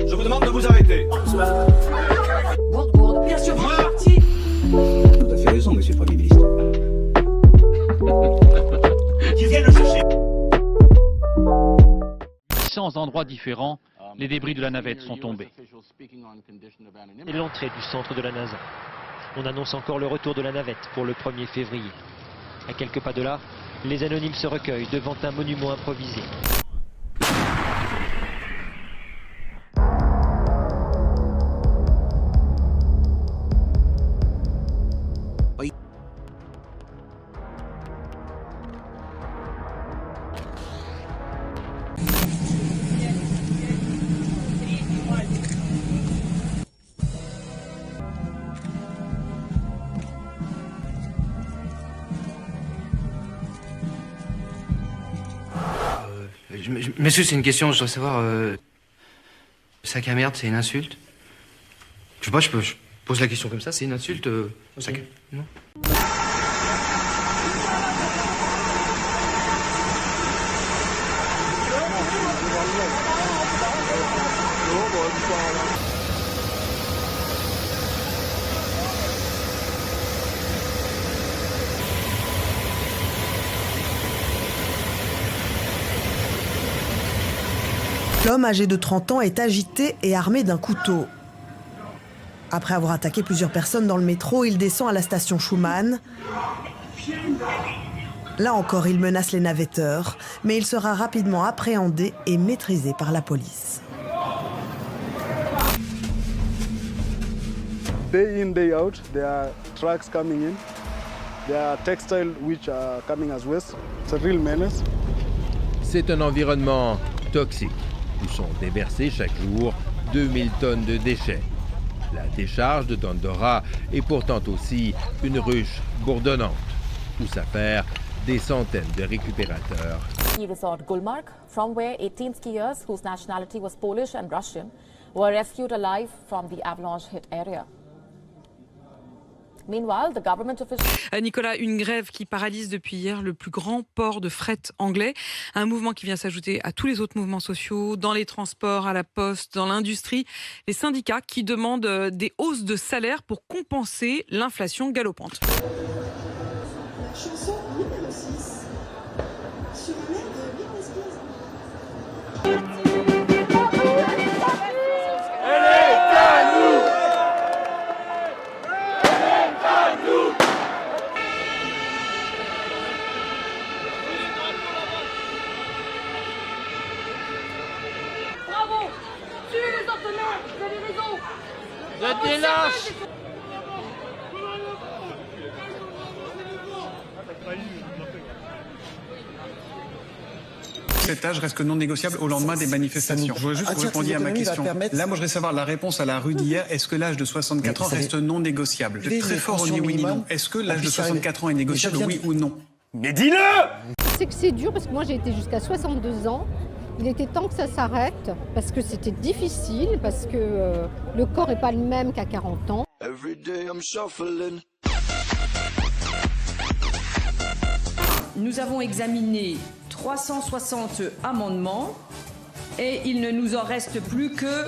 Je vous demande de vous arrêter. Gourde, bien sûr, vous êtes parti. Tout à fait raison, monsieur le Premier ministre. Qu'ils viennent le chercher. 800 endroits différents, les débris de la navette sont tombés. Et l'entrée du centre de la NASA. On annonce encore le retour de la navette pour le 1er février. À quelques pas de là, les anonymes se recueillent devant un monument improvisé. Monsieur, c'est une question, je dois savoir... sac à merde, c'est une insulte? Je sais pas, je pose la question comme ça, c'est une insulte sac à... Non. L'homme âgé de 30 ans est agité et armé d'un couteau. Après avoir attaqué plusieurs personnes dans le métro, il descend à la station Schumann. Là encore, il menace les navetteurs, mais il sera rapidement appréhendé et maîtrisé par la police. Day in, day out, there are trucks coming in. There are textiles which are coming as waste. It's a real menace. C'est un environnement toxique où sont déversées chaque jour 2000 tonnes de déchets. La décharge de Dandora est pourtant aussi une ruche bourdonnante où s'affairent des centaines de récupérateurs. Ski resort Gulmarg, from where 18 skiers whose nationality was Polish and Russian were rescued alive from the avalanche-hit area. Meanwhile, the government officials... Nicolas, une grève qui paralyse depuis hier le plus grand port de fret anglais. Un mouvement qui vient s'ajouter à tous les autres mouvements sociaux, dans les transports, à la poste, dans l'industrie. Les syndicats qui demandent des hausses de salaire pour compenser l'inflation galopante. La chanson numéro 6 sur l'air de Britney Spears. Bravo! Suivez les ordonnances, vous avez raison! Je dénonce! Cet âge reste non négociable au lendemain des manifestations. Je voudrais juste que vous répondiez à ma question. Là, moi, je voudrais savoir la réponse à la rue d'hier. Est-ce que l'âge de 64 ans reste non négociable? Vous êtes très fort au oui ni non. Est-ce que l'âge de 64 ans est négociable, oui ou non? Mais dis-le! C'est que c'est dur parce que moi j'ai été jusqu'à 62 ans. Il était temps que ça s'arrête parce que c'était difficile, parce que le corps n'est pas le même qu'à 40 ans. Nous avons examiné 360 amendements et il ne nous en reste plus que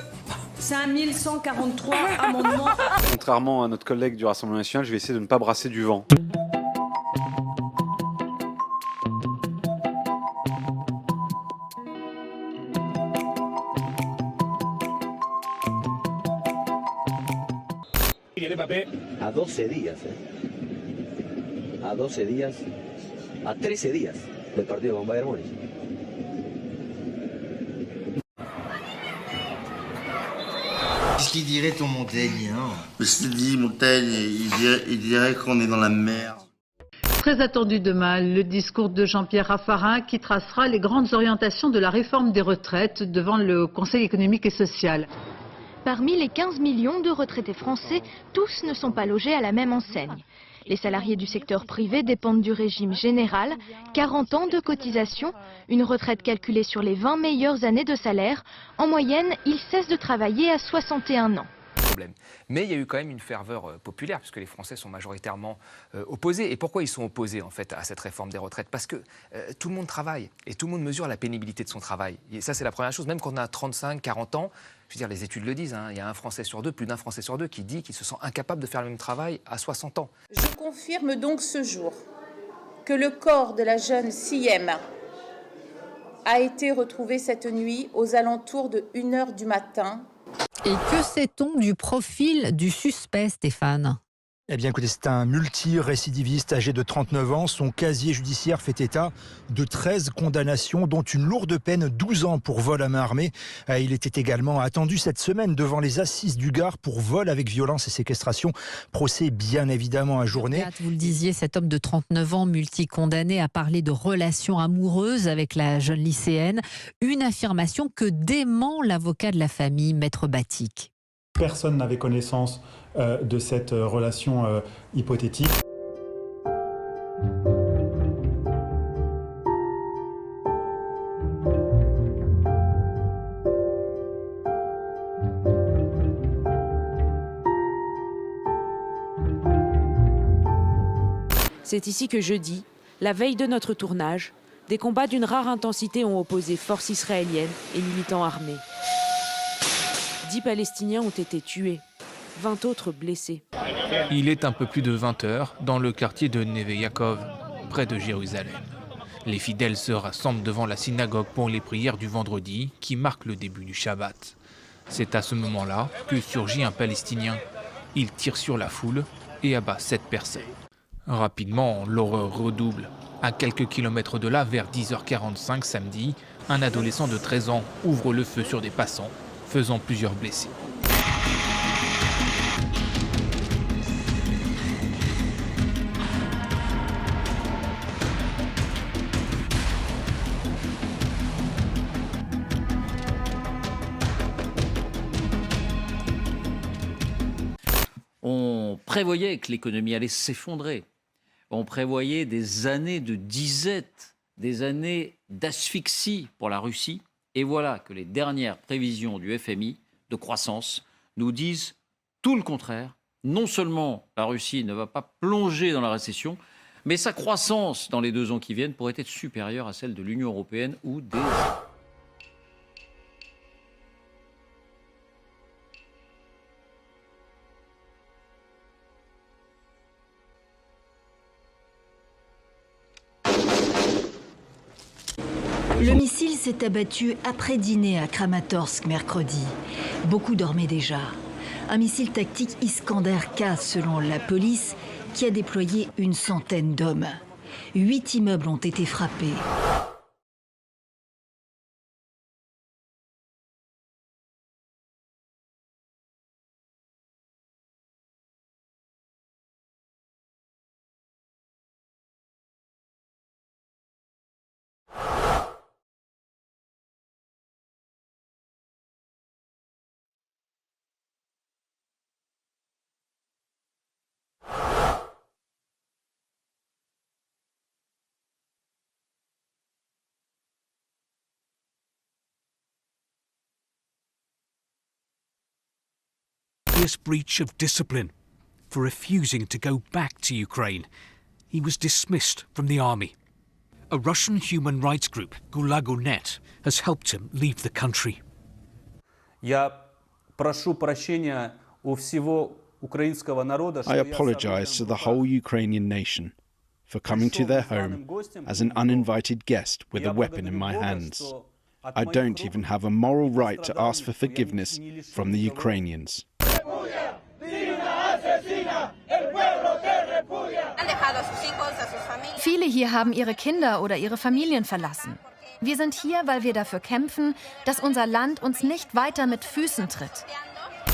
5143 amendements. Contrairement à notre collègue du Rassemblement national, je vais essayer de ne pas brasser du vent. A 12 días, a 12 días, a 13 días del partido con Bayern Múnich. Qu'est-ce qu'il dirait ton Montaigne, hein? Je te dis, Montaigne, il dirait qu'on est dans la merde. Très attendu demain, le discours de Jean-Pierre Raffarin qui tracera les grandes orientations de la réforme des retraites devant le Conseil économique et social. Parmi les 15 millions de retraités français, tous ne sont pas logés à la même enseigne. Les salariés du secteur privé dépendent du régime général, 40 ans de cotisation, une retraite calculée sur les 20 meilleures années de salaire. En moyenne, ils cessent de travailler à 61 ans. problème. Mais il y a eu quand même une ferveur populaire, puisque les Français sont majoritairement opposés. Et pourquoi ils sont opposés, en fait, à cette réforme des retraites? Parce que tout le monde travaille, et tout le monde mesure la pénibilité de son travail. Et ça, c'est la première chose. Même quand on a 35, 40 ans, je veux dire, les études le disent, hein, il y a plus d'un Français sur deux qui dit qu'il se sent incapable de faire le même travail à 60 ans. Je confirme donc ce jour que le corps de la jeune Siem a été retrouvé cette nuit aux alentours de 1h du matin. Et que sait-on du profil du suspect, Stéphane ? Eh bien écoutez, c'est un multirécidiviste âgé de 39 ans. Son casier judiciaire fait état de 13 condamnations, dont une lourde peine, 12 ans pour vol à main armée. Il était également attendu cette semaine devant les assises du Gard pour vol avec violence et séquestration. Procès bien évidemment ajourné. Vous le disiez, cet homme de 39 ans, multicondamné, a parlé de relations amoureuses avec la jeune lycéenne. Une affirmation que dément l'avocat de la famille, Maître Batik. Personne n'avait connaissance de cette relation hypothétique. C'est ici que jeudi, la veille de notre tournage, des combats d'une rare intensité ont opposé forces israéliennes et militants armés. 10 Palestiniens ont été tués, 20 autres blessés. Il est un peu plus de 20 heures dans le quartier de Neve Yaakov, près de Jérusalem. Les fidèles se rassemblent devant la synagogue pour les prières du vendredi qui marque le début du Shabbat. C'est à ce moment-là que surgit un Palestinien. Il tire sur la foule et abat 7 personnes. Rapidement, l'horreur redouble. À quelques kilomètres de là, vers 10h45 samedi, un adolescent de 13 ans ouvre le feu sur des passants, faisant plusieurs blessés. On prévoyait que l'économie allait s'effondrer. On prévoyait des années de disette, des années d'asphyxie pour la Russie. Et voilà que les dernières prévisions du FMI de croissance nous disent tout le contraire. Non seulement la Russie ne va pas plonger dans la récession, mais sa croissance dans les 2 ans qui viennent pourrait être supérieure à celle de l'Union européenne ou des... Le missile s'est abattu après dîner à Kramatorsk mercredi. Beaucoup dormaient déjà. Un missile tactique Iskander-K selon la police qui a déployé une centaine d'hommes. 8 immeubles ont été frappés. Breach of discipline for refusing to go back to Ukraine. He was dismissed from the army. A Russian human rights group, Gulagu.net, has helped him leave the country. Я прошу прощения у всего украинского народа. I apologize to the whole Ukrainian nation for coming to their home as an uninvited guest with a weapon in my hands. I don't even have a moral right to ask for forgiveness from the Ukrainians. Viele hier haben ihre Kinder oder ihre Familien verlassen. Wir sind hier, weil wir dafür kämpfen, dass unser Land uns nicht weiter mit Füßen tritt.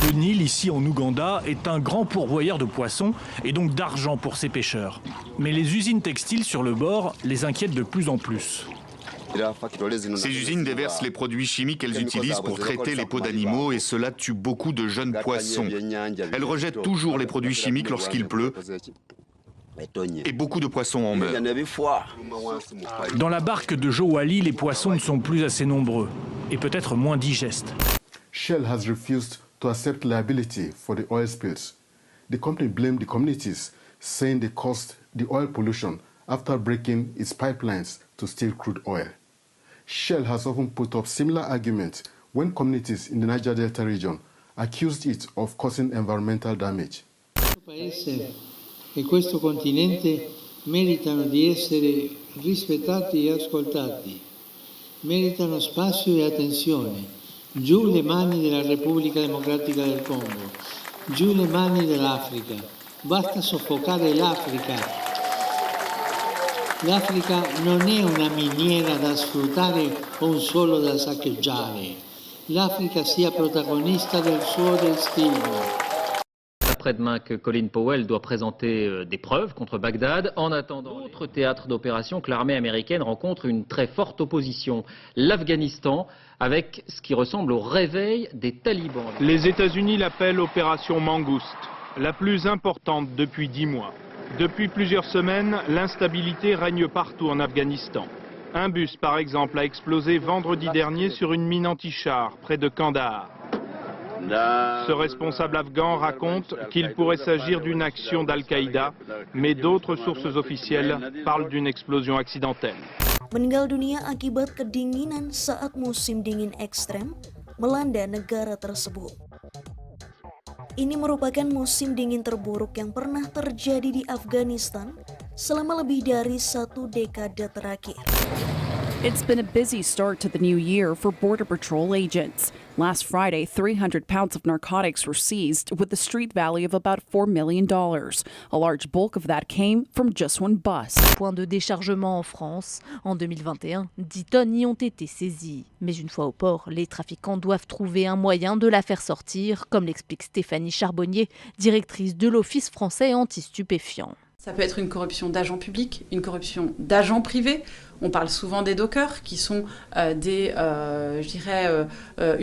Le Nil, ici en Ouganda, est un grand pourvoyeur de poissons et donc d'argent pour ses pêcheurs. Mais les usines textiles sur le bord les inquiètent de plus en plus. Ces usines déversent les produits chimiques qu'elles utilisent pour traiter les peaux d'animaux et cela tue beaucoup de jeunes poissons. Elles rejettent toujours les produits chimiques lorsqu'il pleut et beaucoup de poissons en meurent. Dans la barque de Joe Wally, les poissons ne sont plus assez nombreux et peut-être moins digestes. Shell has refused to accept liability for the oil spills. The company blamed the communities, saying they caused the oil pollution after breaking its pipelines to steal crude oil. Shell has often put up similar arguments when communities in the Niger Delta region accused it of causing environmental damage. Questo paese e questo continente meritano di essere rispettati e ascoltati, meritano spazio e attenzione. Giù le mani della Repubblica Democratica del Congo, giù le mani dell'Africa. Basta soffocare l'Africa. L'Africa non è una miniera da sfruttare o un suolo da saccheggiare. L'Africa sia protagonista del suo destino. Après-demain que Colin Powell doit présenter des preuves contre Bagdad. En attendant, autre théâtre d'opération que l'armée américaine rencontre une très forte opposition. L'Afghanistan, avec ce qui ressemble au réveil des talibans. Les États-Unis l'appellent opération Mangouste, la plus importante depuis 10 mois. Depuis plusieurs semaines, l'instabilité règne partout en Afghanistan. Un bus, par exemple, a explosé vendredi dernier sur une mine anti-char près de Kandahar. Ce responsable afghan raconte qu'il pourrait s'agir d'une action d'Al-Qaïda, mais d'autres sources officielles parlent d'une explosion accidentelle. Meninggal dunia akibat kedinginan saat musim dingin ekstrem melanda negara tersebut. Ini merupakan musim dingin terburuk yang pernah terjadi di Afghanistan selama lebih dari 1 dekade terakhir. It's been a busy start to the new year for Border Patrol agents. Last Friday, 300 pounds of narcotics were seized with a street value of about $4 million. A large bulk of that came from just one bus. Point de déchargement en France. En 2021, 10 tonnes y ont été saisies. Mais une fois au port, les trafiquants doivent trouver un moyen de la faire sortir, comme l'explique Stéphanie Charbonnier, directrice de l'Office français anti-stupéfiants. Ça peut être une corruption d'agents publics, une corruption d'agents privés. On parle souvent des dockers, qui sont une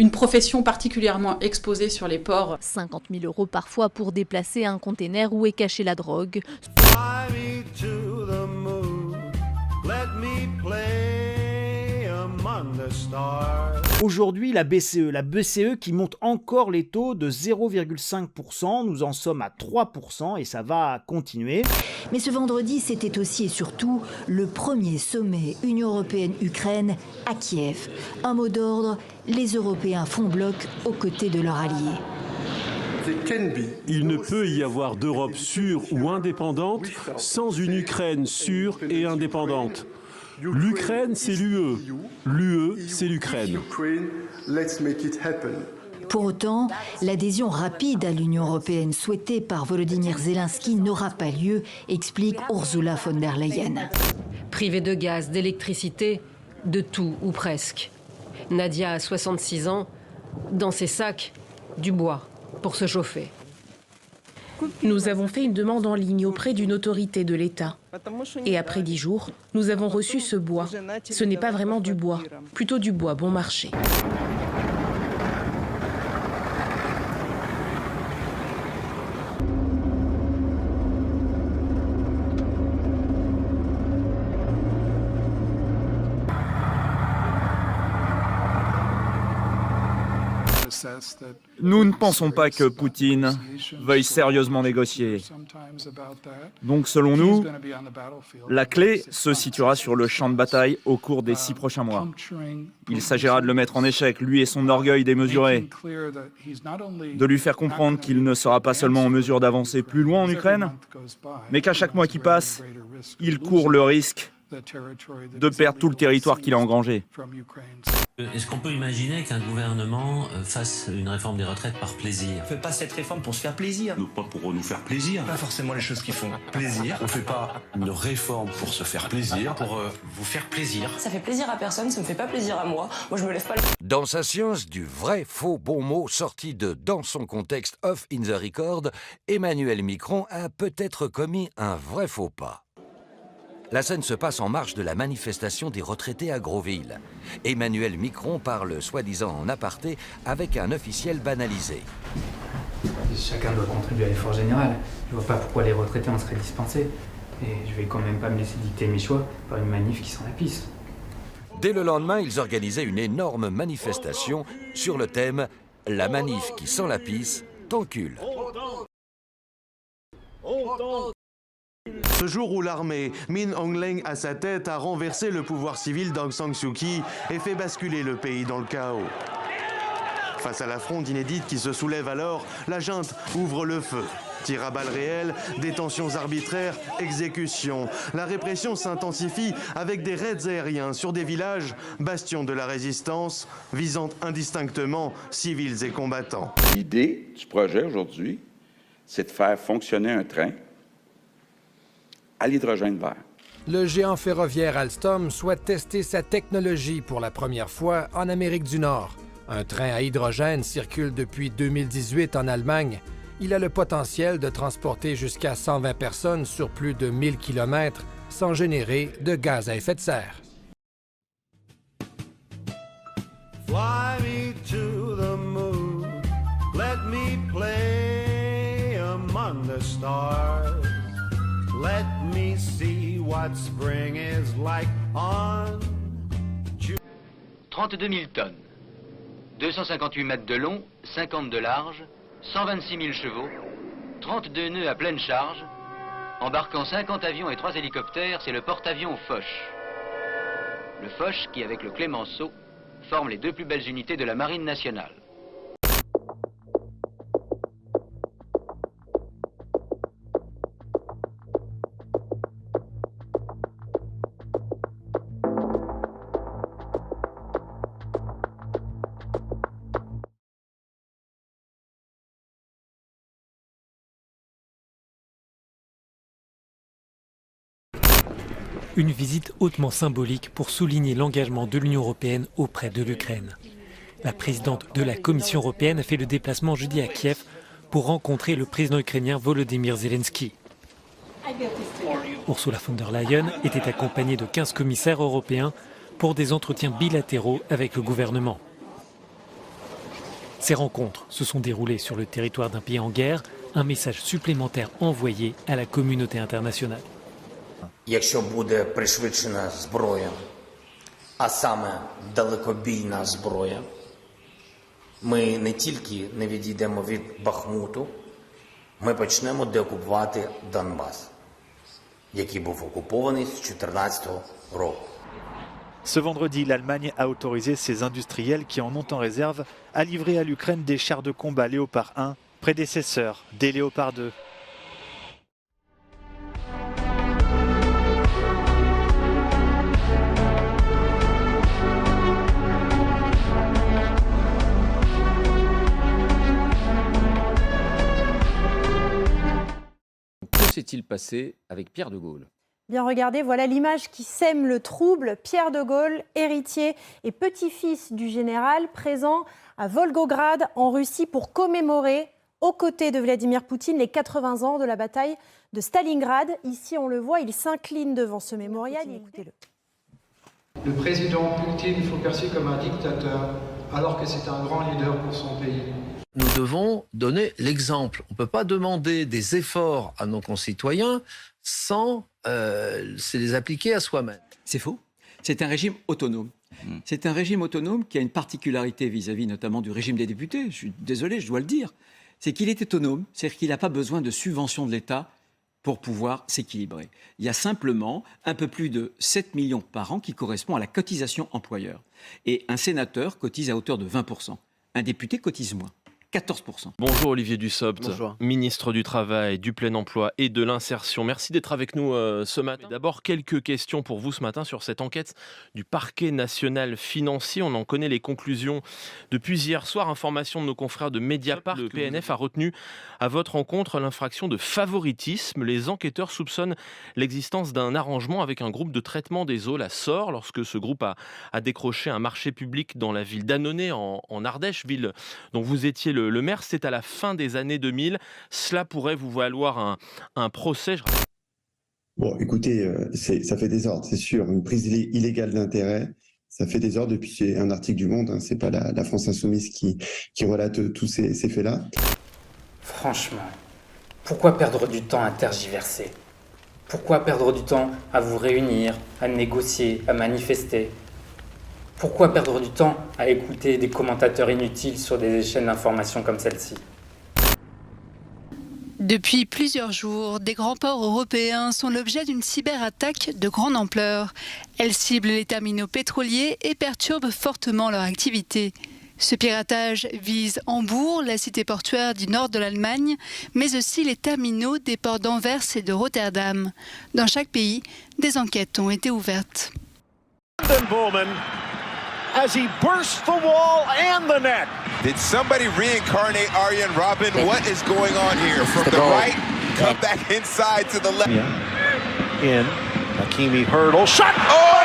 profession particulièrement exposée sur les ports. 50 000 € parfois pour déplacer un container où est cachée la drogue. Aujourd'hui, la BCE qui monte encore les taux de 0,5%. Nous en sommes à 3% et ça va continuer. Mais ce vendredi, c'était aussi et surtout le premier sommet Union européenne-Ukraine à Kiev. Un mot d'ordre, les Européens font bloc aux côtés de leurs alliés. Il ne peut y avoir d'Europe sûre ou indépendante sans une Ukraine sûre et indépendante. L'Ukraine, c'est l'UE. L'UE, c'est l'Ukraine. Pour autant, l'adhésion rapide à l'Union européenne souhaitée par Volodymyr Zelensky n'aura pas lieu, explique Ursula von der Leyen. Privée de gaz, d'électricité, de tout ou presque. Nadia a 66 ans. Dans ses sacs, du bois pour se chauffer. Nous avons fait une demande en ligne auprès d'une autorité de l'État. Et après 10 jours, nous avons reçu ce bois. Ce n'est pas vraiment du bois, plutôt du bois bon marché. Nous ne pensons pas que Poutine veuille sérieusement négocier. Donc selon nous, la clé se situera sur le champ de bataille au cours des 6 prochains mois. Il s'agira de le mettre en échec, lui et son orgueil démesuré, de lui faire comprendre qu'il ne sera pas seulement en mesure d'avancer plus loin en Ukraine, mais qu'à chaque mois qui passe, il court le risque de perdre tout le territoire qu'il a engrangé. Est-ce qu'on peut imaginer qu'un gouvernement fasse une réforme des retraites par plaisir? On ne fait pas cette réforme pour se faire plaisir. Pas pour nous faire plaisir. Pas forcément les choses qui font plaisir. On ne fait pas une réforme pour se faire plaisir, pour vous faire plaisir. Ça fait plaisir à personne, ça me fait pas plaisir à moi. Moi je me lève pas le... Dans sa science du vrai faux bon mot sorti de Dans son contexte off in the record, Emmanuel Micron a peut-être commis un vrai faux pas. La scène se passe en marge de la manifestation des retraités à Grosville. Emmanuel Micron parle soi-disant en aparté avec un officiel banalisé. Chacun doit contribuer à l'effort général. Je vois pas pourquoi les retraités en seraient dispensés. Et je vais quand même pas me laisser dicter mes choix par une manif qui sent la pisse. Dès le lendemain, ils organisaient une énorme manifestation sur le thème La manif qui sent la pisse t'encule. Ce jour où l'armée, Min Aung Hlaing à sa tête, a renversé le pouvoir civil d'Aung San Suu Kyi et fait basculer le pays dans le chaos. Face à la fronde inédite qui se soulève alors, la junte ouvre le feu. Tirs à balles réelles, détentions arbitraires, exécutions. La répression s'intensifie avec des raids aériens sur des villages, bastions de la résistance, visant indistinctement civils et combattants. L'idée du projet aujourd'hui, c'est de faire fonctionner un train à l'hydrogène vert. Le géant ferroviaire Alstom souhaite tester sa technologie pour la première fois en Amérique du Nord. Un train à hydrogène circule depuis 2018 en Allemagne. Il a le potentiel de transporter jusqu'à 120 personnes sur plus de 1000 km sans générer de gaz à effet de serre. Fly me to the moon, let me play among the stars. Let me see what spring is like on 32 000 tonnes, 258 mètres de long, 50 de large, 126 000 chevaux, 32 nœuds à pleine charge, embarquant 50 avions et 3 hélicoptères, c'est le porte-avions Foch. Le Foch qui, avec le Clemenceau, forme les deux plus belles unités de la Marine nationale. Une visite hautement symbolique pour souligner l'engagement de l'Union européenne auprès de l'Ukraine. La présidente de la Commission européenne a fait le déplacement jeudi à Kiev pour rencontrer le président ukrainien Volodymyr Zelensky. Ursula von der Leyen était accompagnée de 15 commissaires européens pour des entretiens bilatéraux avec le gouvernement. Ces rencontres se sont déroulées sur le territoire d'un pays en guerre, un message supplémentaire envoyé à la communauté internationale. Якщо буде пришвидшена зброя, а саме далекобійна зброя, ми не тільки не відійдемо від Бахмуту, ми почнемо деокупувати Донбас, який був окупований з 2014 року. Ce vendredi, l'Allemagne a autorisé ses industriels qui en ont en réserve à livrer à l'Ukraine des chars de combat Léopard 1, prédécesseurs des Léopard 2. Que s'est-il passé avec Pierre de Gaulle ? Bien regardez, voilà l'image qui sème le trouble. Pierre de Gaulle, héritier et petit-fils du général, présent à Volgograd en Russie pour commémorer, aux côtés de Vladimir Poutine, les 80 ans de la bataille de Stalingrad. Ici, on le voit, il s'incline devant ce mémorial. Écoutez-le. Le président Poutine il faut perçu comme un dictateur, alors que c'est un grand leader pour son pays. Nous devons donner l'exemple. On ne peut pas demander des efforts à nos concitoyens sans se les appliquer à soi-même. C'est faux. C'est un régime autonome. C'est un régime autonome qui a une particularité vis-à-vis notamment du régime des députés. Je suis désolé, je dois le dire. C'est qu'il est autonome, c'est-à-dire qu'il n'a pas besoin de subventions de l'État pour pouvoir s'équilibrer. Il y a simplement un peu plus de 7 millions par an qui correspond à la cotisation employeur. Et un sénateur cotise à hauteur de 20%. Un député cotise moins. 14%. Bonjour Olivier Dussopt, Bonjour. Ministre du Travail, du Plein Emploi et de l'Insertion. Merci d'être avec nous ce matin. D'abord, quelques questions pour vous ce matin sur cette enquête du Parquet national financier. On en connaît les conclusions depuis hier soir. Information de nos confrères de Mediapart. Le PNF a retenu à votre rencontre l'infraction de favoritisme. Les enquêteurs soupçonnent l'existence d'un arrangement avec un groupe de traitement des eaux, la SOR, lorsque ce groupe a décroché un marché public dans la ville d'Annonay, en Ardèche, ville dont vous étiez le maire. C'est à la fin des années 2000. Cela pourrait vous valoir un procès. Bon, écoutez, ça fait des ordres, c'est sûr. Une prise illégale d'intérêt, ça fait des ordres depuis un article du Monde. Hein, c'est pas la France Insoumise qui relate tous ces faits-là. Franchement, pourquoi perdre du temps à tergiverser ? Pourquoi perdre du temps à vous réunir, à négocier, à manifester ? Pourquoi perdre du temps à écouter des commentateurs inutiles sur des chaînes d'information comme celle-ci ? Depuis plusieurs jours, des grands ports européens sont l'objet d'une cyberattaque de grande ampleur. Elle cible les terminaux pétroliers et perturbe fortement leur activité. Ce piratage vise Hambourg, la cité portuaire du nord de l'Allemagne, mais aussi les terminaux des ports d'Anvers et de Rotterdam. Dans chaque pays, des enquêtes ont été ouvertes. As he bursts the wall and the net. Did somebody reincarnate Arjen Robben? What is going on here? From the right, come back inside to the left. In, Hakimi hurdle, shot! Oh!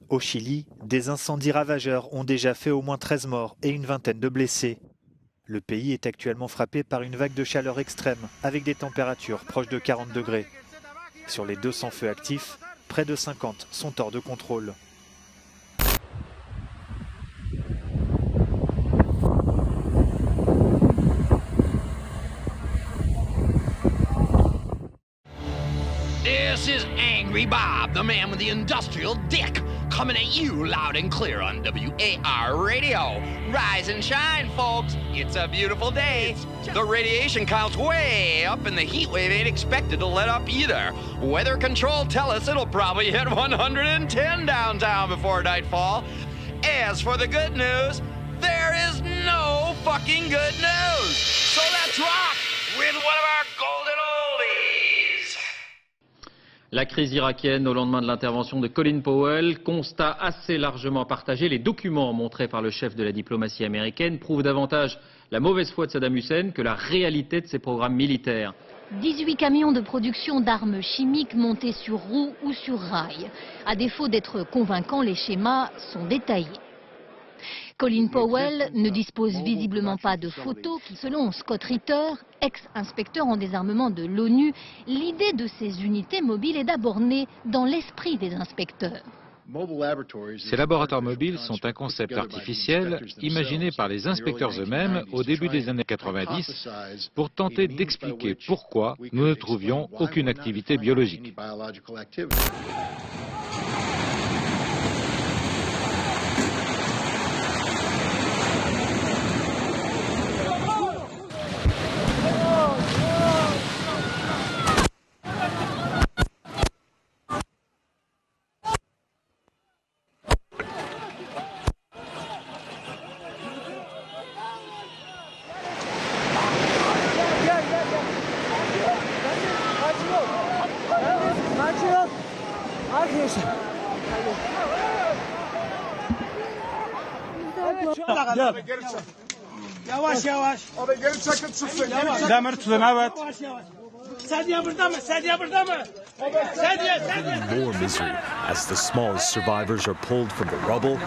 Au Chili, des incendies ravageurs ont déjà fait au moins 13 morts et une vingtaine de blessés. Le pays est actuellement frappé par une vague de chaleur extrême avec des températures proches de 40 degrés. Sur les 200 feux actifs, près de 50 sont hors de contrôle. This is Angry Bob, the man with the industrial dick, coming at you loud and clear on WAR Radio. Rise and shine, folks. It's a beautiful day. The radiation count's way up and the heat wave ain't expected to let up either. Weather control tell us it'll probably hit 110 downtown before nightfall. As for the good news, there is no fucking good news. So let's rock with one of our golden oldies. La crise irakienne au lendemain de l'intervention de Colin Powell, constat assez largement partagé. Les documents montrés par le chef de la diplomatie américaine prouvent davantage la mauvaise foi de Saddam Hussein que la réalité de ses programmes militaires. 18 camions de production d'armes chimiques montés sur roues ou sur rails. À défaut d'être convaincants, les schémas sont détaillés. Colin Powell ne dispose visiblement pas de photos qui, selon Scott Ritter, ex-inspecteur en désarmement de l'ONU, l'idée de ces unités mobiles est d'abord née dans l'esprit des inspecteurs. Ces laboratoires mobiles sont un concept artificiel imaginé par les inspecteurs eux-mêmes au début des années 90 pour tenter d'expliquer pourquoi nous ne trouvions aucune activité biologique. Yavaş yavaş. Abi geri çakın çıksın. Demir tutun evet. Sadiye burada mı? Sadiye burada mı? More misery as the smallest survivors are pulled from the rubble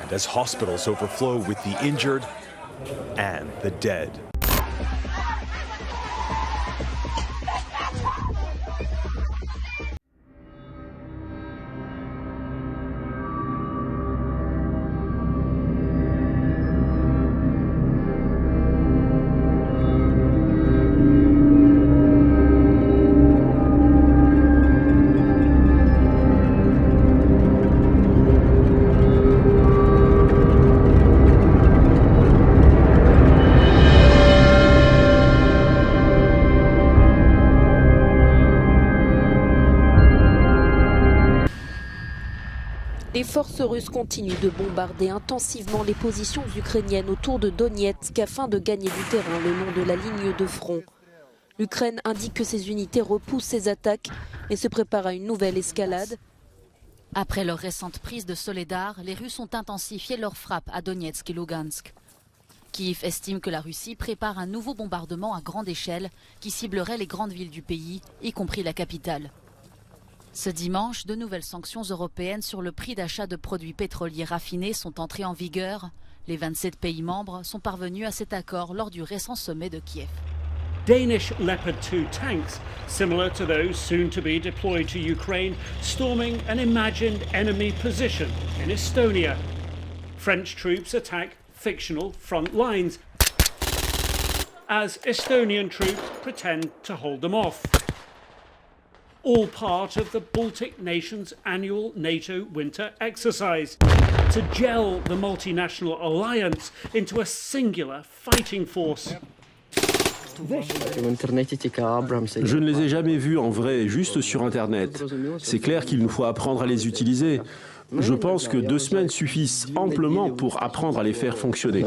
and as hospitals overflow with the injured and the dead. Les forces russes continuent de bombarder intensivement les positions ukrainiennes autour de Donetsk afin de gagner du terrain le long de la ligne de front. L'Ukraine indique que ses unités repoussent ces attaques et se prépare à une nouvelle escalade. Après leur récente prise de Soledar, les Russes ont intensifié leurs frappes à Donetsk et Lugansk. Kiev estime que la Russie prépare un nouveau bombardement à grande échelle qui ciblerait les grandes villes du pays, y compris la capitale. Ce dimanche, de nouvelles sanctions européennes sur le prix d'achat de produits pétroliers raffinés sont entrées en vigueur. Les 27 pays membres sont parvenus à cet accord lors du récent sommet de Kiev. Danish Leopard 2 tanks, similar to those soon to be deployed to Ukraine, storming an imagined enemy position in Estonia. French troops attack fictional front lines as Estonian troops pretend to hold them off. All part of the Baltic nations' annual NATO winter exercise to gel the multinational alliance into a singular fighting force. Je ne les ai jamais vus en vrai, juste sur Internet. C'est clair qu'il nous faut apprendre à les utiliser. Je pense que 2 semaines suffisent amplement pour apprendre à les faire fonctionner.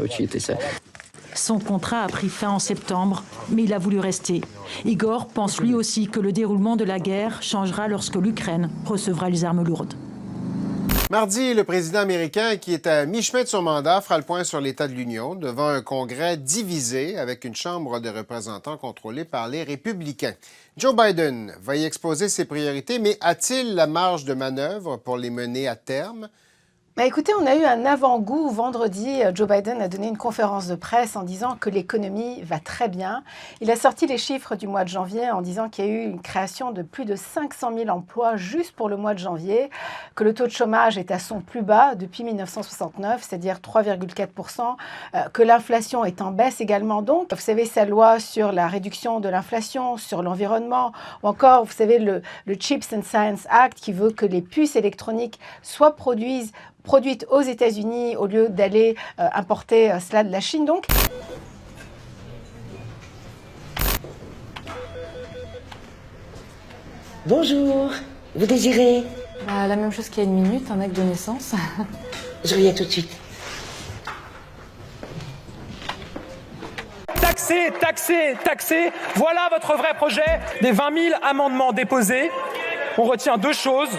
Son contrat a pris fin en septembre, mais il a voulu rester. Igor pense lui aussi que le déroulement de la guerre changera lorsque l'Ukraine recevra les armes lourdes. Mardi, le président américain, qui est à mi-chemin de son mandat, fera le point sur l'état de l'Union devant un Congrès divisé avec une Chambre de représentants contrôlée par les républicains. Joe Biden va y exposer ses priorités, mais a-t-il la marge de manœuvre pour les mener à terme? Écoutez, on a eu un avant-goût. Vendredi, Joe Biden a donné une conférence de presse en disant que l'économie va très bien. Il a sorti les chiffres du mois de janvier en disant qu'il y a eu une création de plus de 500 000 emplois juste pour le mois de janvier, que le taux de chômage est à son plus bas depuis 1969, c'est-à-dire 3,4%, que l'inflation est en baisse également. Donc, vous savez, sa loi sur la réduction de l'inflation, sur l'environnement, ou encore, vous savez, le Chips and Science Act qui veut que les puces électroniques soient produites aux États-Unis au lieu d'aller importer cela de la Chine. Donc, bonjour, vous désirez? La même chose qu'il y a 1 minute, un acte de naissance. Je reviens tout de suite. Taxer, taxer, taxer, voilà votre vrai projet. Des 20 000 amendements déposés, on retient 2 choses.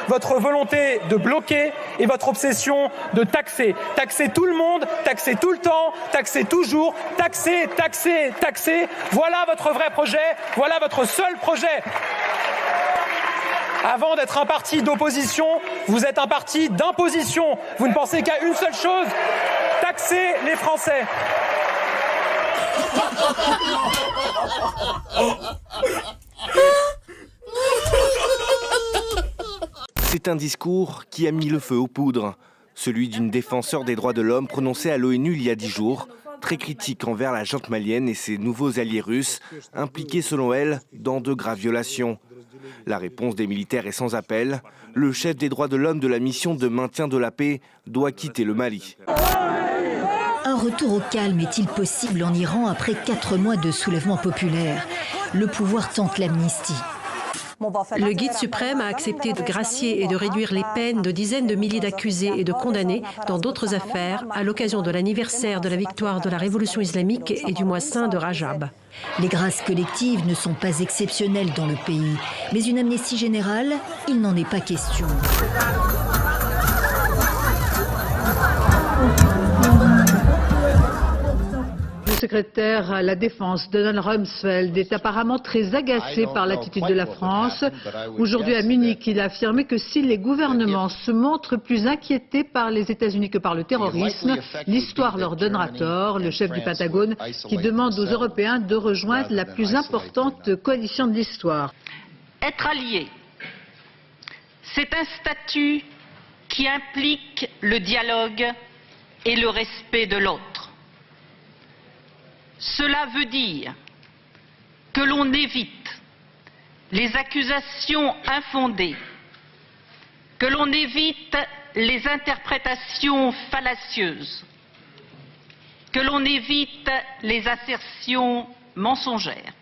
Votre volonté de bloquer et votre obsession de taxer. Taxer tout le monde, taxer tout le temps, taxer toujours, taxer, taxer, taxer. Voilà votre vrai projet, voilà votre seul projet. Avant d'être un parti d'opposition, vous êtes un parti d'imposition. Vous ne pensez qu'à une seule chose, taxer les Français. C'est un discours qui a mis le feu aux poudres, celui d'une défenseur des droits de l'homme prononcée à l'ONU il y a 10 jours, très critique envers la junte malienne et ses nouveaux alliés russes, impliqués selon elle dans de graves violations. La réponse des militaires est sans appel. Le chef des droits de l'homme de la mission de maintien de la paix doit quitter le Mali. Un retour au calme est-il possible en Iran après 4 mois de soulèvement populaire? Le pouvoir tente l'amnistie. Le guide suprême a accepté de gracier et de réduire les peines de dizaines de milliers d'accusés et de condamnés dans d'autres affaires à l'occasion de l'anniversaire de la victoire de la révolution islamique et du mois saint de Rajab. Les grâces collectives ne sont pas exceptionnelles dans le pays, mais une amnistie générale, il n'en est pas question. Le secrétaire à la Défense, Donald Rumsfeld, est apparemment très agacé par l'attitude de la France. Aujourd'hui à Munich, il a affirmé que si les gouvernements se montrent plus inquiétés par les États-Unis que par le terrorisme, l'histoire leur donnera tort. Le chef du Pentagone qui demande aux Européens de rejoindre la plus importante coalition de l'histoire. Être allié, c'est un statut qui implique le dialogue et le respect de l'autre. Cela veut dire que l'on évite les accusations infondées, que l'on évite les interprétations fallacieuses, que l'on évite les assertions mensongères.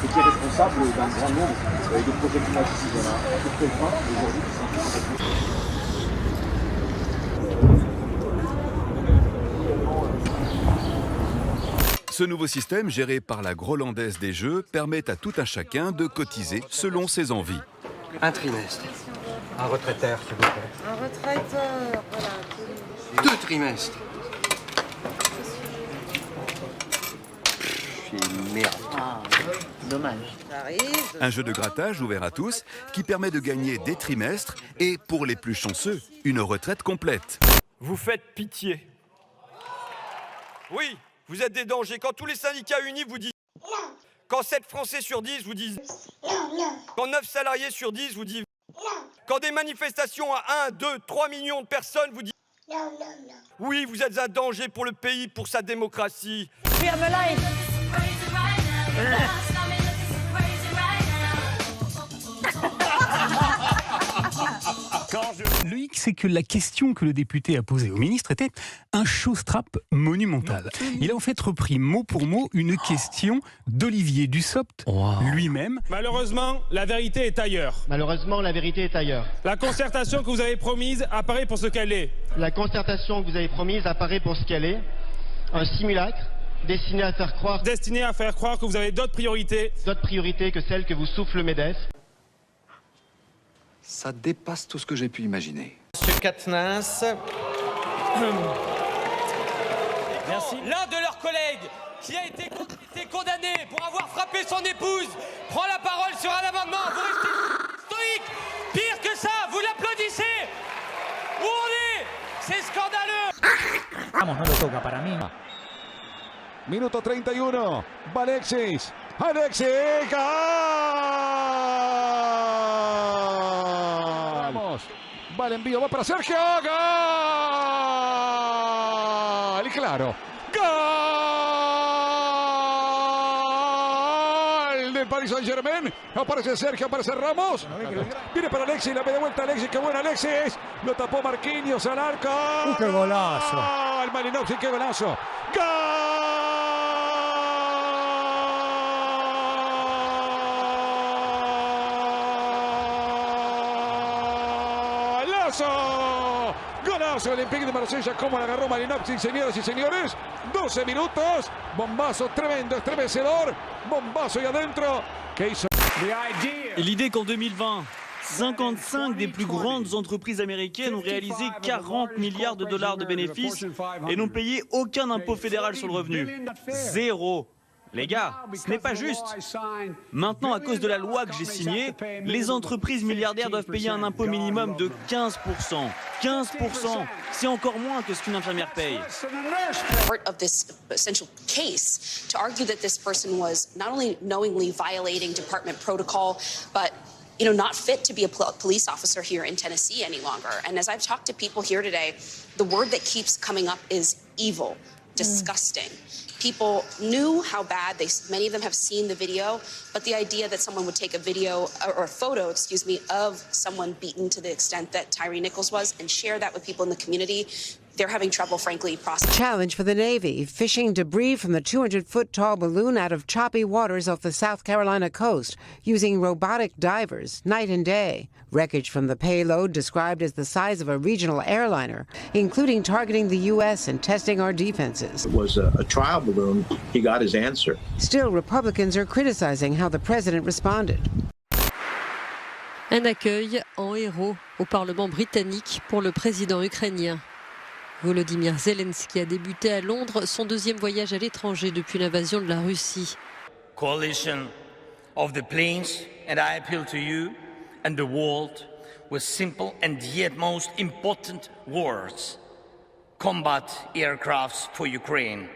Et qui est responsable d'un grand nombre de projets climatiques. Voilà, à peu près 20 aujourd'hui qui sont Ce nouveau système, géré par la Groenlandaise des Jeux, permet à tout un chacun de cotiser selon ses envies. Un trimestre. Un retraiteur, s'il vous plaît. Un retraiteur, voilà. 2 trimestres. Merde. Ah, dommage. Un jeu de grattage ouvert à tous qui permet de gagner des trimestres et, pour les plus chanceux, une retraite complète. Vous faites pitié. Oui, vous êtes des dangers. Quand tous les syndicats unis vous disent non. Quand 7 Français sur 10 vous disent non. Quand 9 salariés sur 10 vous disent non. Quand des manifestations à 1, 2, 3 millions de personnes vous disent non. Oui, vous êtes un danger pour le pays, pour sa démocratie. Ferme-la. Le hic, c'est que la question que le député a posée au ministre était un showstrap monumental. Il a en fait repris mot pour mot une question d'Olivier Dussopt lui-même. Malheureusement, la vérité est ailleurs. Malheureusement, la vérité est ailleurs. La concertation que vous avez promise apparaît pour ce qu'elle est. La concertation que vous avez promise apparaît pour ce qu'elle est. Un simulacre destiné à faire croire que vous avez d'autres priorités. D'autres priorités que celles que vous souffle le MEDEF. Ça dépasse tout ce que j'ai pu imaginer. Monsieur Katnas. Merci. L'un de leurs collègues qui a été condamné pour avoir frappé son épouse prend la parole sur un amendement. Vous restez stoïque. Pire que ça, vous l'applaudissez. Où on est? C'est scandaleux. Vamos, no lo toca para mí. Minuto 31. Va Alexis. Alexis. Vamos. Va el envío. Va para Sergio. Gol. Y claro. Gol del Paris Saint-Germain. Aparece Sergio. Aparece Ramos. Viene para Alexis. La media vuelta Alexis. Qué buena Alexis. Lo tapó Marquinhos al arco. ¡Qué golazo! El Malinowski. Qué golazo. ¡Gol! Golazo del Olympique de Marsella, como la agarró Malinowski, señoras y señores. 12 minutos, bombazo tremendo, estremecedor, bombazo y adentro. ¿Qué hizo? Et l'idée qu'en 2020, 55 des plus grandes entreprises américaines ont réalisé 40 milliards de dollars de bénéfices et n'ont payé aucun impôt fédéral sur le revenu. Zéro. Les gars, ce n'est pas juste. Maintenant, à cause de la loi que j'ai signée, les entreprises milliardaires doivent payer un impôt minimum de 15%. 15%, c'est encore moins que ce qu'une infirmière paye. Part of this essential case to argue that this person was not only knowingly violating department protocol, but not fit to be a police officer here in Tennessee any longer. And as I've talked to people here today, the word that keeps coming up is evil, disgusting. People knew how bad, many of them have seen the video, but the idea that someone would take a video, or a photo, excuse me, of someone beaten to the extent that Tyree Nichols was and share that with people in the community, they're having trouble, frankly, processing. Challenge for the Navy, fishing debris from the 200-foot-tall balloon out of choppy waters off the South Carolina coast, using robotic divers night and day. Wreckage from the payload described as the size of a regional airliner, including targeting the U.S. and testing our defenses. It was a trial balloon. He got his answer. Still, Republicans are criticizing how the president responded. Un accueil en héros au Parlement britannique pour le président ukrainien. Volodymyr Zelensky a débuté à Londres son deuxième voyage à l'étranger depuis l'invasion de la Russie. Coalition of the planes, and I appeal to you and the world with simple and yet most important words. Combat aircrafts for Ukraine.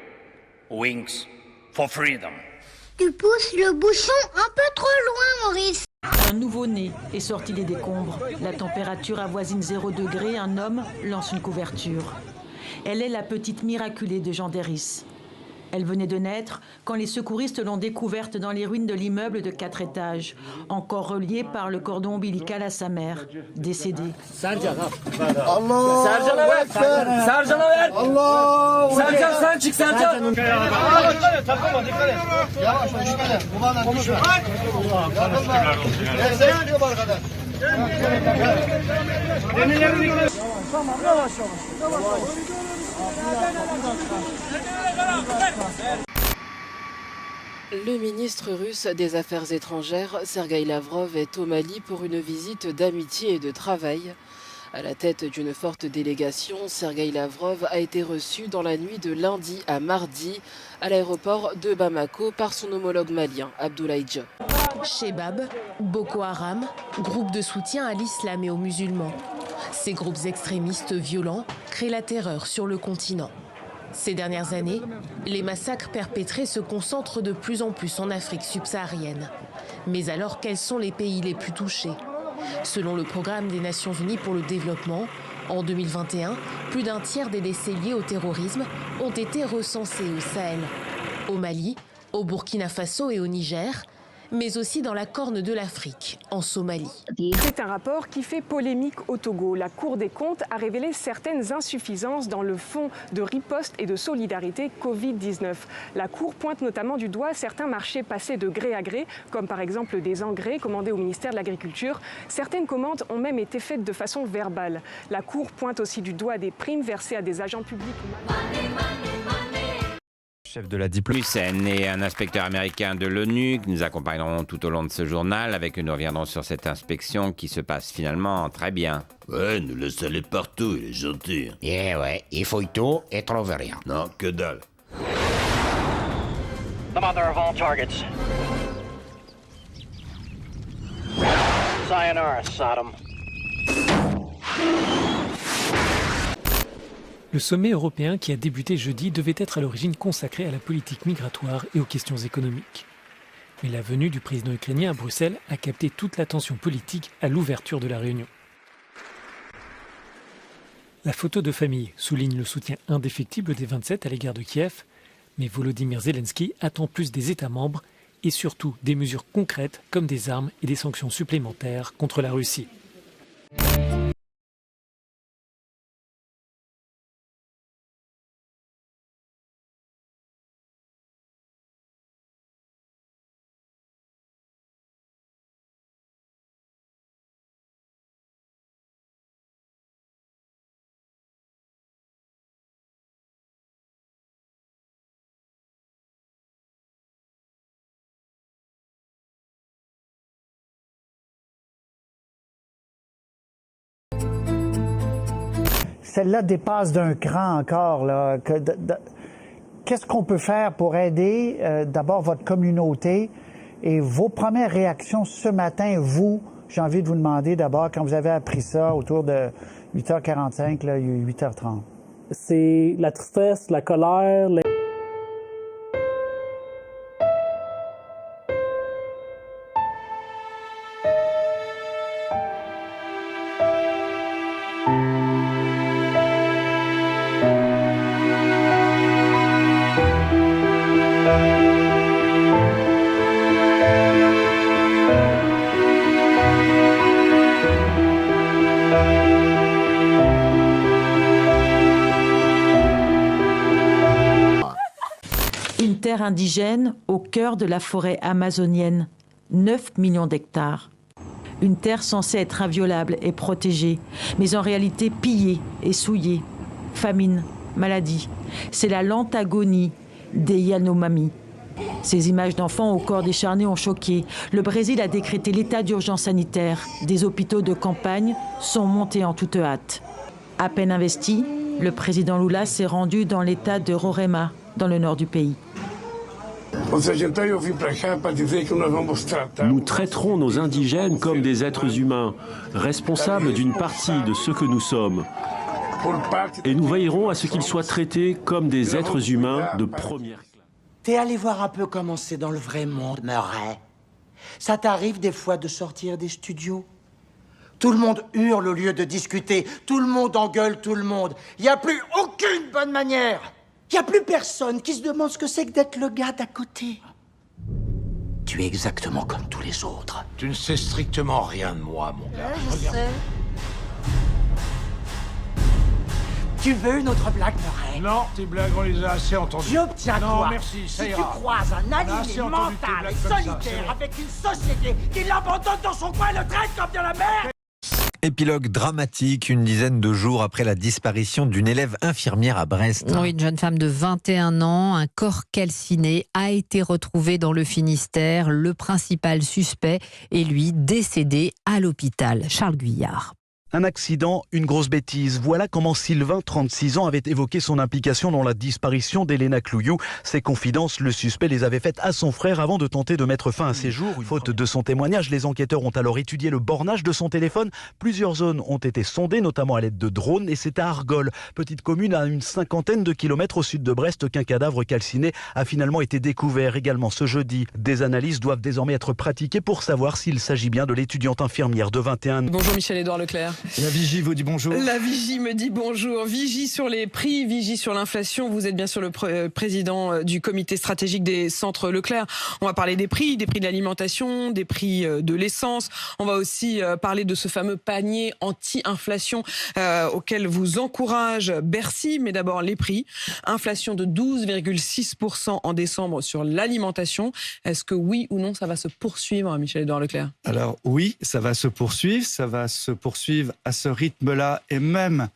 Wings for freedom. Tu pousses le bouchon un peu trop loin, Maurice. Un nouveau-né est sorti des décombres. La température avoisine 0 degré. Un homme lance une couverture. Elle est la petite miraculée de Jean Derris. Elle venait de naître quand les secouristes l'ont découverte dans les ruines de l'immeuble de 4 étages, encore relié par le cordon ombilical à sa mère, décédée. Le ministre russe des Affaires étrangères, Sergueï Lavrov, est au Mali pour une visite d'amitié et de travail. À la tête d'une forte délégation, Sergueï Lavrov a été reçu dans la nuit de lundi à mardi à l'aéroport de Bamako par son homologue malien, Abdoulaye Diop. Shebab, Boko Haram, groupe de soutien à l'islam et aux musulmans. Ces groupes extrémistes violents créent la terreur sur le continent. Ces dernières années, les massacres perpétrés se concentrent de plus en plus en Afrique subsaharienne. Mais alors, quels sont les pays les plus touchés ? Selon le programme des Nations Unies pour le développement, en 2021, plus d'un tiers des décès liés au terrorisme ont été recensés au Sahel, au Mali, au Burkina Faso et au Niger, mais aussi dans la Corne de l'Afrique, en Somalie. C'est un rapport qui fait polémique au Togo. La Cour des comptes a révélé certaines insuffisances dans le fonds de riposte et de solidarité Covid-19. La Cour pointe notamment du doigt certains marchés passés de gré à gré, comme par exemple des engrais commandés au ministère de l'Agriculture. Certaines commandes ont même été faites de façon verbale. La Cour pointe aussi du doigt des primes versées à des agents publics. Chef de la diplomatie et un inspecteur américain de l'ONU qui nous accompagneront tout au long de ce journal avec nous reviendrons sur cette inspection qui se passe finalement très bien. Ouais, nous laisse aller partout, il est gentil. Ouais, il fouille tout et trouve rien. Non, que dalle. The mother of all targets. Sayonara, Sodom. Le sommet européen qui a débuté jeudi devait être à l'origine consacré à la politique migratoire et aux questions économiques. Mais la venue du président ukrainien à Bruxelles a capté toute l'attention politique à l'ouverture de la réunion. La photo de famille souligne le soutien indéfectible des 27 à l'égard de Kiev, mais Volodymyr Zelensky attend plus des États membres et surtout des mesures concrètes comme des armes et des sanctions supplémentaires contre la Russie. Celle-là dépasse d'un cran encore. Qu'est-ce qu'on peut faire pour aider d'abord votre communauté et vos premières réactions ce matin, vous, j'ai envie de vous demander d'abord, quand vous avez appris ça autour de 8h45, là, 8h30. C'est la tristesse, la colère, Une terre indigène au cœur de la forêt amazonienne, 9 millions d'hectares. Une terre censée être inviolable et protégée, mais en réalité pillée et souillée. Famine, maladie, c'est la lente agonie des Yanomami. Ces images d'enfants au corps décharné ont choqué. Le Brésil a décrété l'état d'urgence sanitaire. Des hôpitaux de campagne sont montés en toute hâte. À peine investi, le président Lula s'est rendu dans l'état de Roraima, dans le nord du pays. Nous traiterons nos indigènes comme des êtres humains, responsables d'une partie de ce que nous sommes. Et nous veillerons à ce qu'ils soient traités comme des êtres humains de première classe. T'es allé voir un peu comment c'est dans le vrai monde, Murray. Ça t'arrive des fois de sortir des studios? Tout le monde hurle au lieu de discuter. Tout le monde engueule tout le monde. Il n'y a plus aucune bonne manière. Il n'y a plus personne qui se demande ce que c'est que d'être le gars d'à côté. Tu es exactement comme tous les autres. Tu ne sais strictement rien de moi, mon gars. Je sais. Tu veux une autre blague, Murray? Non, tes blagues, on les a assez entendues. J'obtiens non, quoi? merci, ça si ira. tu croises un animé mental et solitaire avec une société qui l'abandonne dans son coin et le traite comme de la merde. Épilogue dramatique, une dizaine de jours après la disparition d'une élève infirmière à Brest. Oui, une jeune femme de 21 ans, un corps calciné, a été retrouvé dans le Finistère. Le principal suspect est lui décédé à l'hôpital. Charles Guyard. Un accident, une grosse bêtise. Voilà comment Sylvain, 36 ans, avait évoqué son implication dans la disparition d'Elena Clouillou. Ses confidences, le suspect les avait faites à son frère avant de tenter de mettre fin à ses jours. Faute de son témoignage, les enquêteurs ont alors étudié le bornage de son téléphone. Plusieurs zones ont été sondées, notamment à l'aide de drones, et c'est à Argol, petite commune à une 50aine de kilomètres au sud de Brest, qu'un cadavre calciné a finalement été découvert également ce jeudi. Des analyses doivent désormais être pratiquées pour savoir s'il s'agit bien de l'étudiante infirmière de 21 ans. Bonjour Michel-Édouard Leclerc. La Vigie vous dit bonjour. La Vigie me dit bonjour. Vigie sur les prix, Vigie sur l'inflation. Vous êtes bien sûr le président du comité stratégique des centres Leclerc. On va parler des prix de l'alimentation, des prix de l'essence. On va aussi parler de ce fameux panier anti-inflation auquel vous encourage Bercy. Mais d'abord les prix. Inflation de 12,6% en décembre sur l'alimentation. Est-ce que oui ou non ça va se poursuivre, Michel-Édouard Leclerc? Alors oui, ça va se poursuivre. Ça va se poursuivre à ce rythme-là et même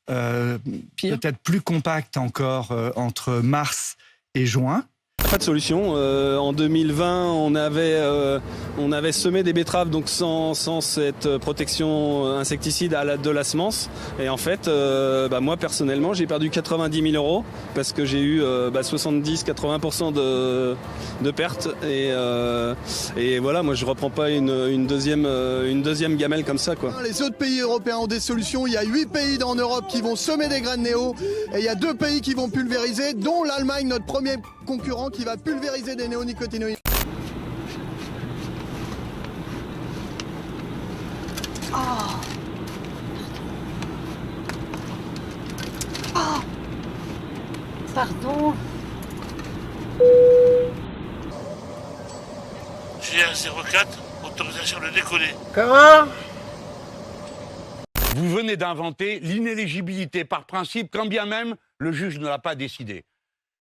peut-être plus compact encore entre mars et juin. Pas de solution. En 2020, on avait semé des betteraves donc sans cette protection insecticide de la semence. Et en fait, moi personnellement, j'ai perdu 90 000 euros parce que j'ai eu 70-80% de pertes. Et voilà, moi je reprends pas une deuxième gamelle comme ça, quoi. Les autres pays européens ont des solutions. Il y a 8 pays en Europe qui vont semer des graines néo et il y a 2 pays qui vont pulvériser, dont l'Allemagne, notre premier concurrent, qui va pulvériser des néonicotinoïdes. Oh. Oh. Pardon. GA04, autorisation de décoller. Comment? Vous venez d'inventer l'inéligibilité par principe, quand bien même le juge ne l'a pas décidé.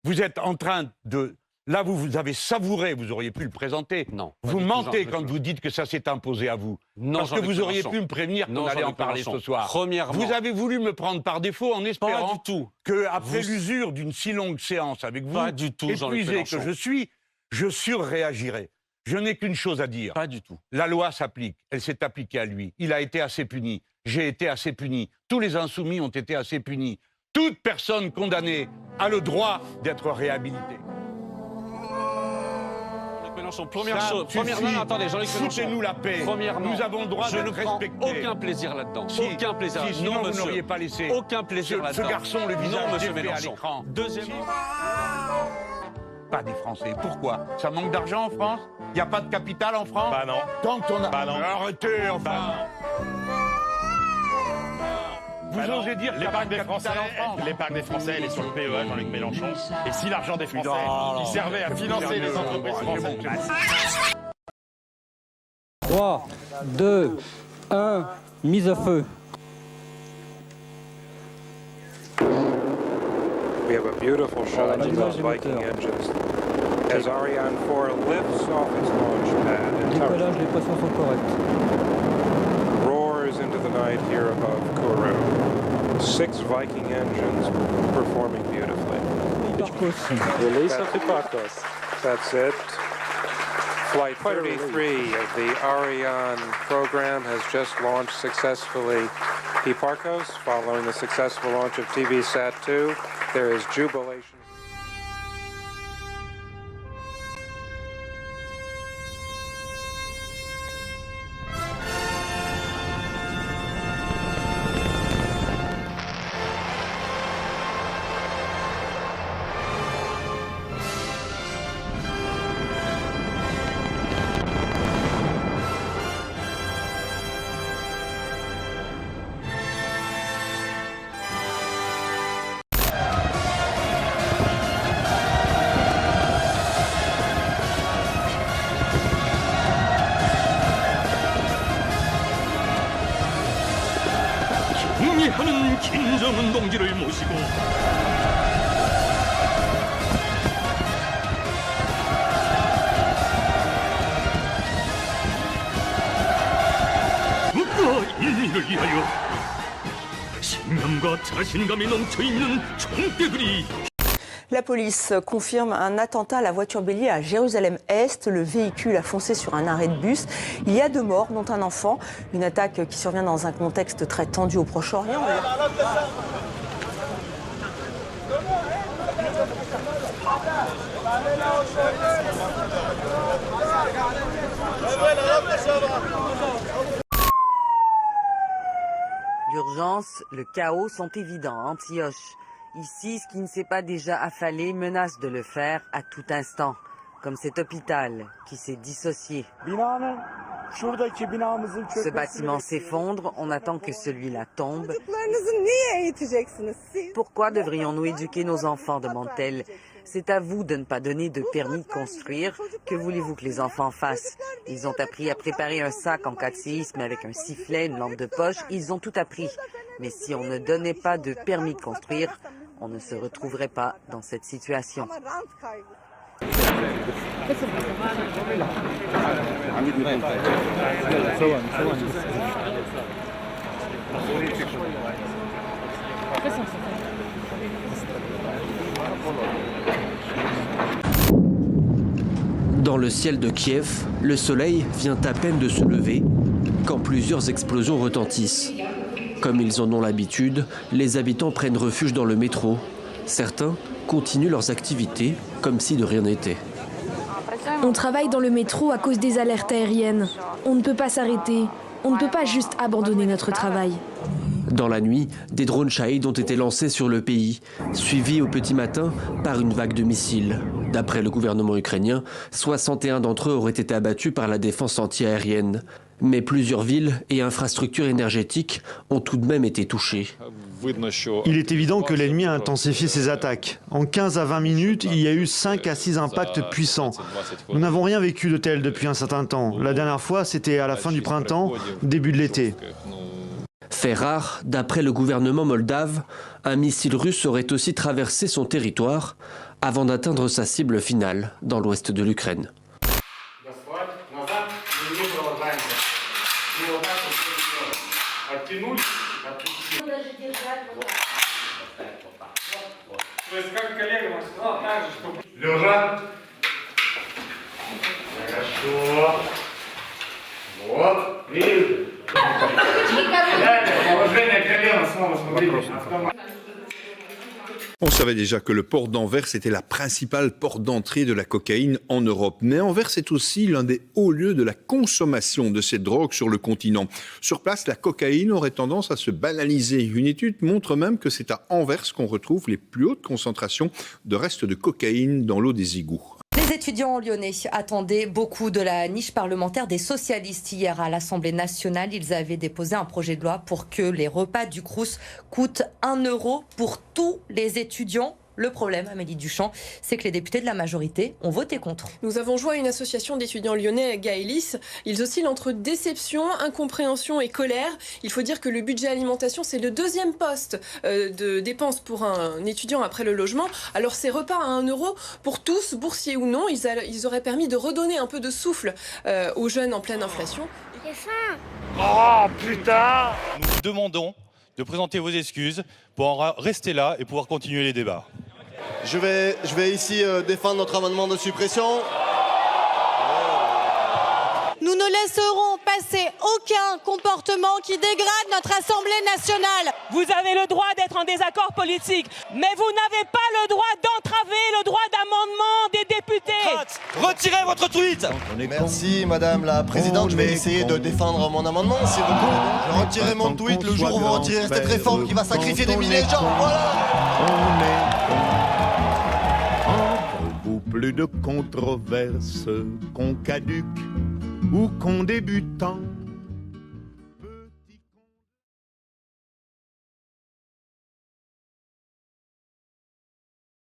Vous êtes en train de... Là, vous avez savouré, vous auriez pu le présenter. Non. Vous mentez quand vous dites que ça s'est imposé à vous. Non, parce que vous auriez pu me prévenir qu'on allait en parler ce soir. Premièrement. Vous avez voulu me prendre par défaut en espérant qu'après l'usure d'une si longue séance avec vous, pas du tout, épuisé que je suis, je surréagirais. Je n'ai qu'une chose à dire. Pas du tout. La loi s'applique. Elle s'est appliquée à lui. Il a été assez puni. J'ai été assez puni. Tous les insoumis ont été assez punis. Toute personne condamnée a le droit d'être réhabilitée. Jean-Luc Mélenchon, attendez, Jean-Luc Mélenchon. Foutez-nous la paix. Premièrement, nous avons le droit d'être respectés. Aucun plaisir là-dedans. Aucun plaisir. Sinon, non, vous monsieur. n'auriez pas laissé. Aucun plaisir là-dedans. Ce garçon, le visage monsieur défait à l'écran. Deuxièmement. Pas des Français. Pourquoi? Ça manque d'argent en France? Il n'y a pas de capital en France? Bah non. Tant qu'on a... Bah non. Arrêtez, enfin. Bah vous osez dire l'épargne des Français, elle est sur le PEA, Jean-Luc Mélenchon. Et si l'argent des Français, il servait à financer les entreprises françaises. 3, 2, 1, mise à feu. We have a beautiful shot of those Viking engines as Ariane 4 lifts off its launch pad and Décollage, les pressions sont correctes. roars into the night here above Kourou. 6 Viking engines performing beautifully. Release of Hipparcos. That's it. Flight 33 of the Ariane program has just launched successfully Hipparcos. Following the successful launch of TV-SAT-2, there is jubilation. 승리하는 김정은 동지를 모시고 국가 인민을 승리를 위하여 신념과 자신감이 넘쳐있는 총대들이. La police confirme un attentat à la voiture bélier à Jérusalem-Est. Le véhicule a foncé sur un arrêt de bus. Il y a 2 morts, dont un enfant. Une attaque qui survient dans un contexte très tendu au Proche-Orient. L'urgence, le chaos sont évidents à Antioche. Ici, ce qui ne s'est pas déjà affalé menace de le faire à tout instant, comme cet hôpital qui s'est dissocié. Ce bâtiment s'effondre, on attend que celui-là tombe. Pourquoi devrions-nous éduquer nos enfants, demande-t-elle. C'est à vous de ne pas donner de permis de construire. Que voulez-vous que les enfants fassent? Ils ont appris à préparer un sac en cas de séisme avec un sifflet, une lampe de poche. Ils ont tout appris. Mais si on ne donnait pas de permis de construire, on ne se retrouverait pas dans cette situation. Dans le ciel de Kiev, le soleil vient à peine de se lever quand plusieurs explosions retentissent. Comme ils en ont l'habitude, les habitants prennent refuge dans le métro. Certains continuent leurs activités comme si de rien n'était. On travaille dans le métro à cause des alertes aériennes. On ne peut pas s'arrêter. On ne peut pas juste abandonner notre travail. Dans la nuit, des drones Shahed ont été lancés sur le pays, suivis au petit matin par une vague de missiles. D'après le gouvernement ukrainien, 61 d'entre eux auraient été abattus par la défense anti-aérienne. Mais plusieurs villes et infrastructures énergétiques ont tout de même été touchées. Il est évident que l'ennemi a intensifié ses attaques. En 15 à 20 minutes, il y a eu 5 à 6 impacts puissants. Nous n'avons rien vécu de tel depuis un certain temps. La dernière fois, c'était à la fin du printemps, début de l'été. Fait rare, d'après le gouvernement moldave, un missile russe aurait aussi traversé son territoire avant d'atteindre sa cible finale dans l'ouest de l'Ukraine. On savait déjà que le port d'Anvers était la principale porte d'entrée de la cocaïne en Europe. Mais Anvers est aussi l'un des hauts lieux de la consommation de cette drogue sur le continent. Sur place, la cocaïne aurait tendance à se banaliser. Une étude montre même que c'est à Anvers qu'on retrouve les plus hautes concentrations de restes de cocaïne dans l'eau des égouts. Les étudiants lyonnais attendaient beaucoup de la niche parlementaire des socialistes. Hier à l'Assemblée nationale, ils avaient déposé un projet de loi pour que les repas du Crous coûtent 1 € pour tous les étudiants. Le problème, Amélie Duchamp, c'est que les députés de la majorité ont voté contre. Nous avons joint une association d'étudiants lyonnais, Gaëlis. Ils oscillent entre déception, incompréhension et colère. Il faut dire que le budget alimentation, c'est le 2e poste de dépenses pour un étudiant après le logement. Alors ces repas à 1 € pour tous, boursiers ou non, ils auraient permis de redonner un peu de souffle aux jeunes en pleine inflation. J'ai faim. Oh putain! Nous vous demandons de présenter vos excuses pour en rester là et pouvoir continuer les débats. Je vais ici défendre notre amendement de suppression. Nous ne laisserons passer aucun comportement qui dégrade notre Assemblée nationale. Vous avez le droit d'être en désaccord politique, mais vous n'avez pas le droit d'entraver le droit d'amendement des députés. Retirez votre tweet. Merci Madame la Présidente, je vais essayer de défendre mon amendement. Si je retirerai mon tweet le jour où vous retirez cette réforme qui va sacrifier des milliers de gens. Voilà. Plus de controverses qu'on caduque ou qu'on débutant.